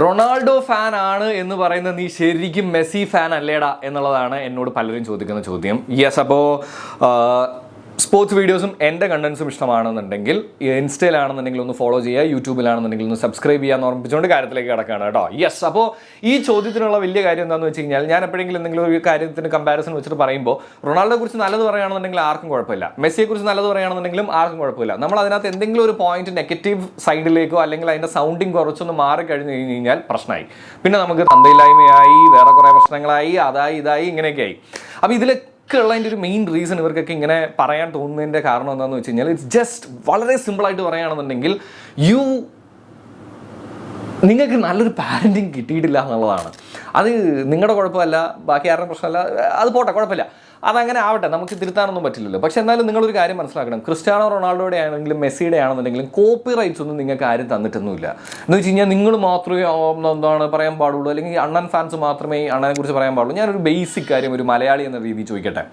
Ronaldo fan ആണ് എന്ന് പറയുന്ന നീ ശരിക്കും മെസ്സി ഫാൻ അല്ലേടാ എന്നുള്ളതാണ് എന്നോട് പലരും ചോദിക്കുന്ന ചോദ്യം. യെസ്, അപ്പോൾ സ്പോർട്സ് വീഡിയോസും എൻ്റെ കണ്ടൻസും ഇഷ്ടമാണെന്നുണ്ടെങ്കിൽ ഇൻസ്റ്റയിലാണെന്നുണ്ടെങ്കിൽ ഒന്ന് ഫോളോ ചെയ്യുക, യൂട്യൂബിലാണെന്നുണ്ടെങ്കിൽ ഒന്ന് സബ്സ്ക്രൈബ് ചെയ്യാന്ന് ഓർമ്മിപ്പിച്ചുകൊണ്ട് കാര്യത്തിലേക്ക് കിടക്കുകയാണ് കേട്ടോ. യെസ്, അപ്പോൾ ഈ ചോദ്യത്തിനുള്ള വലിയ കാര്യം എന്താണെന്ന് വെച്ച് കഴിഞ്ഞാൽ, ഞാൻ എപ്പോഴെങ്കിലും എന്തെങ്കിലും ഒരു കാര്യത്തിന് കമ്പാരിസൺ വെച്ചിട്ട് പറയുമ്പോൾ റൊണാൾഡോയെ കുറിച്ച് നല്ലത് പറയുകയാണെന്നുണ്ടെങ്കിൽ ആർക്കും കുഴപ്പമില്ല, മെസ്സിയെക്കുറിച്ച് നല്ലത് പറയുകയാണെന്നുണ്ടെങ്കിലും ആർക്കും കുഴപ്പമില്ല. നമ്മൾ അതിനകത്ത് എന്തെങ്കിലും ഒരു പോയിന്റ് നെഗറ്റീവ് സൈഡിലേക്കോ അല്ലെങ്കിൽ അതിൻ്റെ സൗണ്ടിങ് കുറച്ചൊന്ന് മാറിക്കഴിഞ്ഞ് കഴിഞ്ഞാൽ പ്രശ്നമായി. പിന്നെ നമുക്ക് തന്തയില്ലായ്മയായി, വേറെ കുറേ പ്രശ്നങ്ങളായി, അതായി ഇതായി ഇങ്ങനെയൊക്കെ ആയി. അപ്പോൾ ഇതിലൊക്കെ ഉള്ളതിൻ്റെ ഒരു മെയിൻ റീസൺ ഇവർക്കൊക്കെ ഇങ്ങനെ പറയാൻ തോന്നുന്നതിൻ്റെ കാരണം എന്താണെന്ന് വെച്ച് കഴിഞ്ഞാൽ, ഇറ്റ്സ് ജസ്റ്റ് വളരെ സിമ്പിളായിട്ട് പറയുകയാണെന്നുണ്ടെങ്കിൽ നിങ്ങൾക്ക് നല്ലൊരു പാരൻറ്റിങ് കിട്ടിയിട്ടില്ല എന്നുള്ളതാണ്. അത് നിങ്ങളുടെ കുഴപ്പമല്ല, ബാക്കി ആരുടെയും പ്രശ്നമല്ല, അത് പോട്ടെ, കുഴപ്പമില്ല, അതങ്ങനെ ആവട്ടെ, നമുക്ക് തിരുത്താനൊന്നും പറ്റില്ലല്ലോ. പക്ഷെ എന്നാലും നിങ്ങളൊരു കാര്യം മനസ്സിലാക്കണം, ക്രിസ്ത്യാനോ റൊണാൾഡോയുടെ ആണെങ്കിലും മെസ്സിയുടെ ആണെന്നുണ്ടെങ്കിലും കോപ്പി റൈറ്റ്സ് ഒന്നും നിങ്ങൾക്ക് ആരും തന്നിട്ടൊന്നുമില്ല. എന്ന് വെച്ച് കഴിഞ്ഞാൽ നിങ്ങൾ മാത്രമേ എന്താണ് പറയാൻ പാടുള്ളൂ, അല്ലെങ്കിൽ അണ്ണൻ ഫാൻസ് മാത്രമേ അണ്ണനെ കുറിച്ച് പറയാൻ പാടുള്ളൂ. ഞാനൊരു ബേസിക് കാര്യം ഒരു മലയാളി എന്ന രീതിയിൽ ചോദിക്കട്ടെ.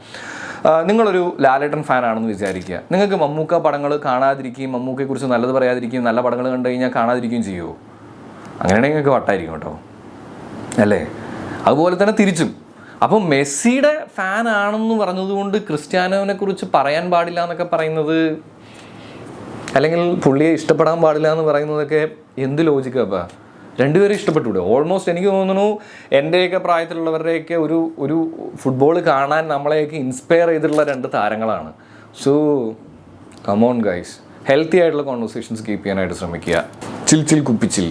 നിങ്ങളൊരു ലാലേട്ടൻ ഫാനാണെന്ന് വിചാരിക്കുക, നിങ്ങൾക്ക് മമ്മൂക്ക പടങ്ങൾ കാണാതിരിക്കുകയും മമ്മൂക്കയെക്കുറിച്ച് നല്ലത് പറയാതിരിക്കുകയും നല്ല പടങ്ങൾ കണ്ടു കഴിഞ്ഞാൽ കാണാതിരിക്കുകയും ചെയ്യുമോ? അങ്ങനെയാണെങ്കിൽ നിങ്ങൾക്ക് വട്ടായിരിക്കും കേട്ടോ, അല്ലേ? അതുപോലെ തന്നെ തിരിച്ചും. അപ്പം മെസ്സിയുടെ ഫാൻ ആണെന്ന് പറഞ്ഞതുകൊണ്ട് ക്രിസ്ത്യാനോനെ കുറിച്ച് പറയാൻ പാടില്ല എന്നൊക്കെ പറയുന്നത്, അല്ലെങ്കിൽ പുള്ളിയെ ഇഷ്ടപ്പെടാൻ പാടില്ല എന്ന് പറയുന്നതൊക്കെ എന്ത് ലോജിക്കാപ്പാ? രണ്ടുപേരും ഇഷ്ടപ്പെട്ടൂടെ? ഓൾമോസ്റ്റ് എനിക്ക് തോന്നുന്നു എൻ്റെയൊക്കെ പ്രായത്തിലുള്ളവരുടെയൊക്കെ ഒരു ഫുട്ബോൾ കാണാൻ നമ്മളെയൊക്കെ ഇൻസ്പയർ ചെയ്തിട്ടുള്ള രണ്ട് താരങ്ങളാണ്. സോ കമോൺ ഗൈസ്, ഹെൽത്തി ആയിട്ടുള്ള കോൺവെർസേഷൻസ് കീപ്പ് ചെയ്യാനായിട്ട് ശ്രമിക്കുക. ചിൽ കുപ്പിച്ചിൽ.